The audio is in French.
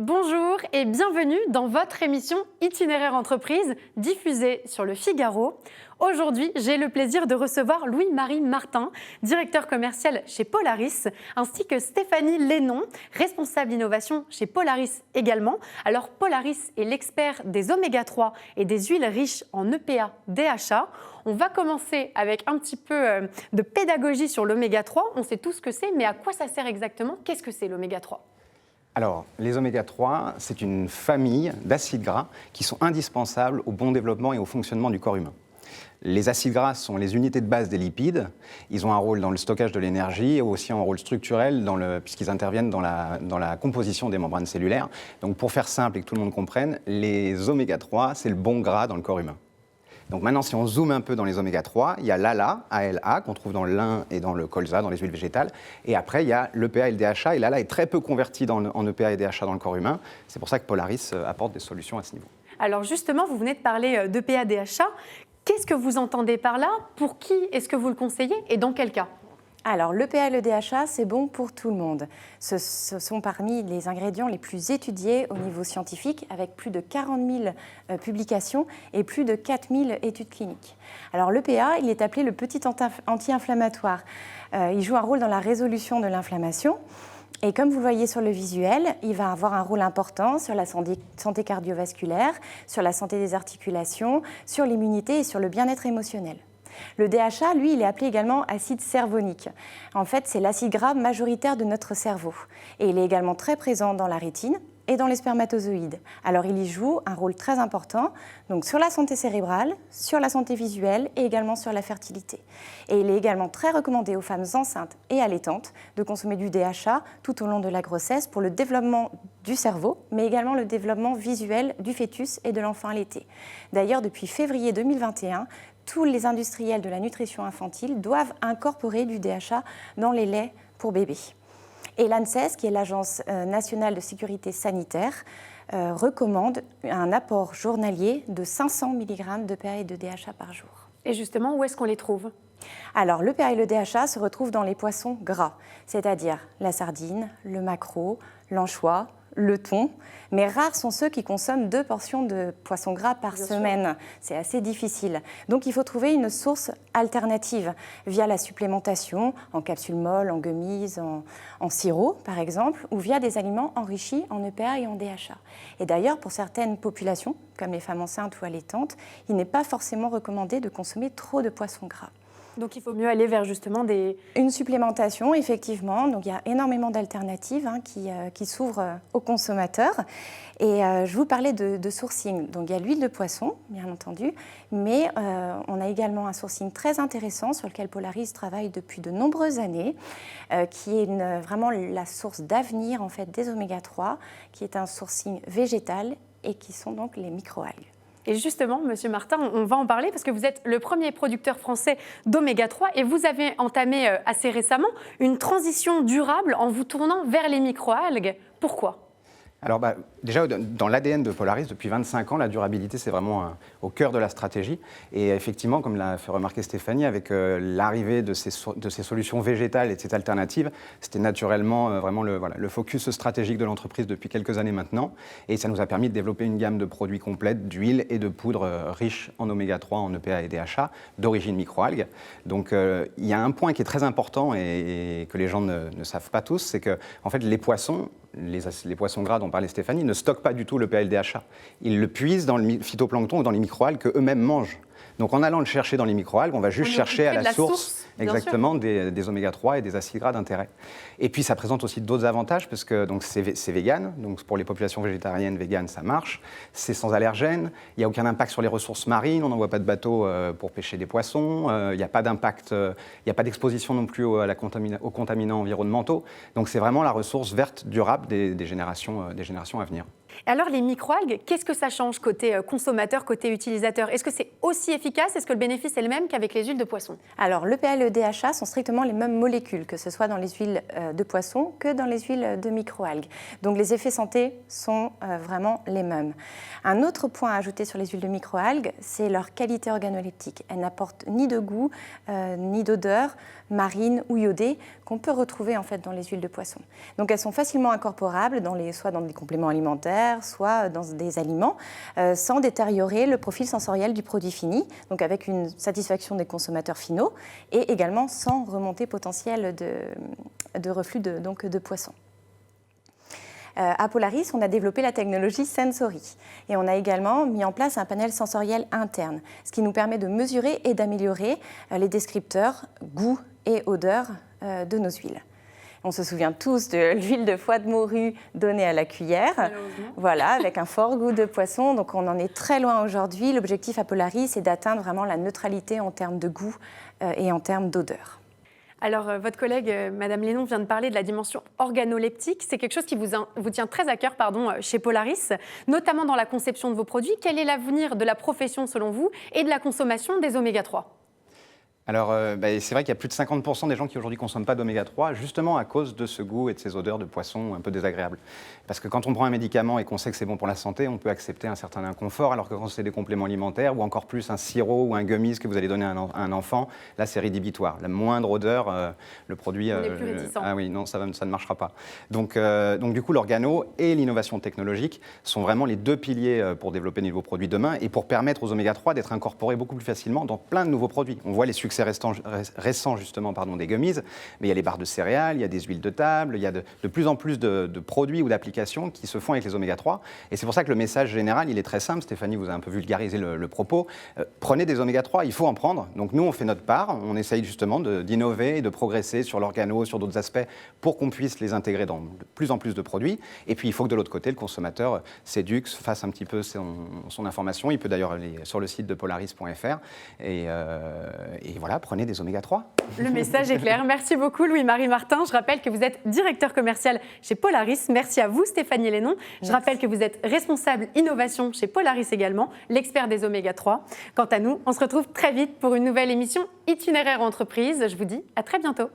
Bonjour et bienvenue dans votre émission Itinéraire Entreprise, diffusée sur Le Figaro. Aujourd'hui, j'ai le plaisir de recevoir Louis-Marie Martin, directeur commercial chez Polaris, ainsi que Stéphanie Lénon, responsable innovation chez Polaris également. Alors, Polaris est l'expert des oméga 3 et des huiles riches en EPA, DHA. On va commencer avec un petit peu de pédagogie sur l'oméga 3. On sait tout ce que c'est, mais à quoi ça sert exactement? Qu'est-ce que c'est l'oméga 3? Alors, les oméga 3, c'est une famille d'acides gras qui sont indispensables au bon développement et au fonctionnement du corps humain. Les acides gras sont les unités de base des lipides. Ils ont un rôle dans le stockage de l'énergie et aussi un rôle structurel puisqu'ils interviennent dans la composition des membranes cellulaires. Donc, pour faire simple et que tout le monde comprenne, les oméga 3, c'est le bon gras dans le corps humain. Donc maintenant, si on zoome un peu dans les oméga 3, il y a l'ALA, ALA, qu'on trouve dans le lin et dans le colza, dans les huiles végétales. Et après, il y a l'EPA et le DHA. Et l'ALA est très peu converti en EPA et DHA dans le corps humain. C'est pour ça que Polaris apporte des solutions à ce niveau. Alors justement, vous venez de parler d'EPA, DHA. Qu'est-ce que vous entendez par là? Pour qui est-ce que vous le conseillez et dans quel cas? Alors, l'EPA et le DHA, c'est bon pour tout le monde. Ce sont parmi les ingrédients les plus étudiés au niveau scientifique, avec plus de 40 000 publications et plus de 4 000 études cliniques. Alors, l'EPA, il est appelé le petit anti-inflammatoire. Il joue un rôle dans la résolution de l'inflammation. Et comme vous le voyez sur le visuel, il va avoir un rôle important sur la santé cardiovasculaire, sur la santé des articulations, sur l'immunité et sur le bien-être émotionnel. Le DHA, lui, il est appelé également acide cervonique. En fait, c'est l'acide gras majoritaire de notre cerveau. Et il est également très présent dans la rétine et dans les spermatozoïdes. Alors, il y joue un rôle très important donc sur la santé cérébrale, sur la santé visuelle et également sur la fertilité. Et il est également très recommandé aux femmes enceintes et allaitantes de consommer du DHA tout au long de la grossesse pour le développement du cerveau, mais également le développement visuel du fœtus et de l'enfant allaité. D'ailleurs, depuis février 2021, tous les industriels de la nutrition infantile doivent incorporer du DHA dans les laits pour bébés. Et l'ANSES, qui est l'Agence nationale de sécurité sanitaire, recommande un apport journalier de 500 mg d'EPA et de DHA par jour. Et justement, où est-ce qu'on les trouve? Alors, l'EPA et le DHA se retrouvent dans les poissons gras, c'est-à-dire la sardine, le maquereau, l'anchois, le thon, mais rares sont ceux qui consomment 2 portions de poisson gras par semaine. C'est assez difficile. Donc il faut trouver une source alternative via la supplémentation en capsules molles, en gummies, en sirop par exemple, ou via des aliments enrichis en EPA et en DHA. Et d'ailleurs, pour certaines populations, comme les femmes enceintes ou allaitantes, il n'est pas forcément recommandé de consommer trop de poissons gras. Donc il faut mieux aller vers justement une supplémentation, effectivement. Donc il y a énormément d'alternatives qui s'ouvrent aux consommateurs. Et je vous parlais de sourcing. Donc il y a l'huile de poisson, bien entendu, mais on a également un sourcing très intéressant sur lequel Polaris travaille depuis de nombreuses années, qui est vraiment la source d'avenir en fait, des oméga 3, qui est un sourcing végétal et qui sont donc les microalgues. Et justement, Monsieur Martin, on va en parler parce que vous êtes le premier producteur français d'oméga 3 et vous avez entamé assez récemment une transition durable en vous tournant vers les microalgues. Pourquoi ? Alors déjà, dans l'ADN de Polaris, depuis 25 ans, la durabilité, c'est vraiment au cœur de la stratégie. Et effectivement, comme l'a fait remarquer Stéphanie, avec l'arrivée de ces solutions végétales et de cette alternative, c'était naturellement vraiment le focus stratégique de l'entreprise depuis quelques années maintenant. Et ça nous a permis de développer une gamme de produits complète, d'huile et de poudre riches en oméga 3, en EPA et DHA, d'origine microalgue. Donc il y a un point qui est très important et que les gens ne savent pas tous, c'est que en fait, les poissons gras dont parlait Stéphanie ne stockent pas du tout le PA et le DHA. Ils le puisent dans le phytoplancton ou dans les microalgues qu'eux-mêmes mangent. Donc en allant le chercher dans les microalgues, on va juste chercher à la source exactement des oméga 3 et des acides gras d'intérêt. Et puis ça présente aussi d'autres avantages parce que c'est vegan, donc pour les populations végétariennes, véganes, ça marche. C'est sans allergènes, il n'y a aucun impact sur les ressources marines, on n'envoie pas de bateaux pour pêcher des poissons, il n'y a pas d'impact, il n'y a pas d'exposition non plus aux contaminants environnementaux. Donc c'est vraiment la ressource verte durable des générations à venir. Alors les microalgues, qu'est-ce que ça change côté consommateur, côté utilisateur? Est-ce que c'est aussi efficace? Est-ce que le bénéfice est le même qu'avec les huiles de poisson? Alors l'EPA et le DHA sont strictement les mêmes molécules, que ce soit dans les huiles de poisson que dans les huiles de microalgues. Donc les effets santé sont vraiment les mêmes. Un autre point à ajouter sur les huiles de microalgues, c'est leur qualité organoleptique. Elles n'apportent ni de goût, ni d'odeur marine ou iodée qu'on peut retrouver en fait dans les huiles de poisson. Donc elles sont facilement incorporables soit dans des compléments alimentaires, soit dans des aliments, sans détériorer le profil sensoriel du produit fini, donc avec une satisfaction des consommateurs finaux, et également sans remontée potentielle de reflux de poisson. À Polaris, on a développé la technologie Sensory et on a également mis en place un panel sensoriel interne, ce qui nous permet de mesurer et d'améliorer les descripteurs goût et odeur de nos huiles. On se souvient tous de l'huile de foie de morue donnée à la cuillère, voilà, avec un fort goût de poisson. Donc on en est très loin aujourd'hui. L'objectif à Polaris, c'est d'atteindre vraiment la neutralité en termes de goût et en termes d'odeur. Alors, votre collègue, Madame Lénon, vient de parler de la dimension organoleptique. C'est quelque chose qui vous tient très à cœur chez Polaris, notamment dans la conception de vos produits. Quel est l'avenir de la profession, selon vous, et de la consommation des oméga-3 ? Alors, c'est vrai qu'il y a plus de 50% des gens qui aujourd'hui ne consomment pas d'oméga 3, justement à cause de ce goût et de ces odeurs de poisson un peu désagréables. Parce que quand on prend un médicament et qu'on sait que c'est bon pour la santé, on peut accepter un certain inconfort, alors que quand c'est des compléments alimentaires, ou encore plus un sirop ou un gummies que vous allez donner à un enfant, là c'est rédhibitoire. La moindre odeur, le produit... On est plus réticent. Ah oui, non, ça ne marchera pas. Donc du coup, l'organo et l'innovation technologique sont vraiment les deux piliers pour développer de nouveaux produits demain et pour permettre aux oméga 3 d'être incorporés beaucoup plus facilement dans plein de nouveaux produits. On voit les succès récents justement, des gummies, mais il y a les barres de céréales, il y a des huiles de table, il y a de plus en plus de produits ou d'applications qui se font avec les oméga 3. Et c'est pour ça que le message général, il est très simple. Stéphanie vous a un peu vulgarisé le propos. Prenez des oméga 3, il faut en prendre. Donc nous, on fait notre part. On essaye justement d'innover et de progresser sur l'organo, sur d'autres aspects, pour qu'on puisse les intégrer dans de plus en plus de produits. Et puis il faut que de l'autre côté, le consommateur s'éduque, fasse un petit peu son information. Il peut d'ailleurs aller sur le site de polaris.fr. Et voilà, prenez des oméga 3. Le message est clair. Merci beaucoup Louis-Marie Martin. Je rappelle que vous êtes directeur commercial chez Polaris. Merci à vous Stéphanie Lénon. Je rappelle que vous êtes responsable innovation chez Polaris également, l'expert des oméga 3. Quant à nous, on se retrouve très vite pour une nouvelle émission Itinéraire Entreprise. Je vous dis à très bientôt.